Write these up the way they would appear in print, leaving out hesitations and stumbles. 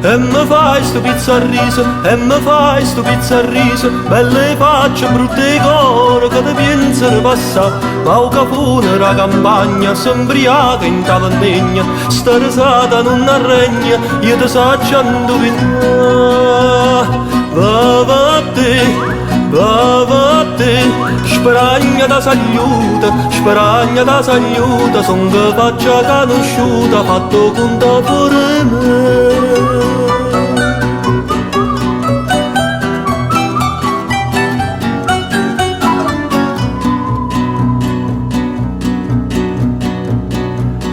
e mi fai sto pizzo a riso, e mi fai sto pizzo a riso, belle facce, brutte cuore che ti pensano passare, ma un capone la campagna, s'imbriaca in cavandegna, sta risata non arregna, io ti saggio indovinare, va a te, speragna da saluta, son che faccia conosciuta, fatto conto pure me.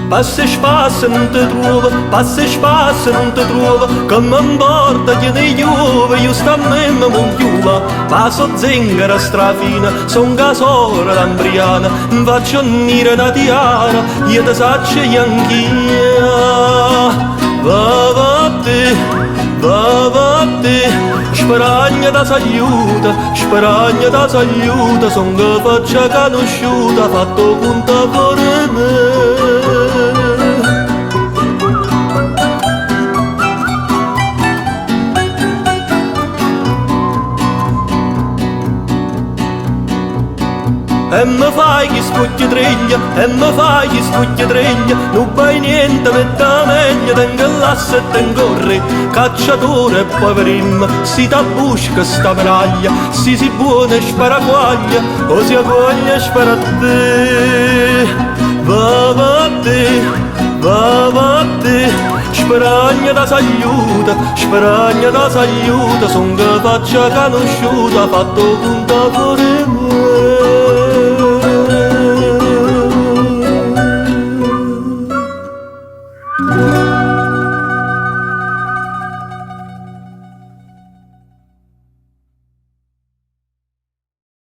Passa e spassa non ti trova, passa e spassa non ti trova, che mi importa che ne piove, io sto a me non piova. Passo zingara strafina, son casora d'ambriana, mi faccio nire una tiara, io ti saccio anch'io. Va a te, speragna da saluta, son che faccia conosciuta, fatto conto per me. E mi fai chi spucchi treglia, non fai niente per da meglio, tengo l'asse e tengo il re, cacciatore e poi perim, si t'abbusca sta medaglia, si buona e sparaguaglia, o si accoglie e spara a te. Va a te, speragna da saluta, son che faccia conosciuta, fatto conto pure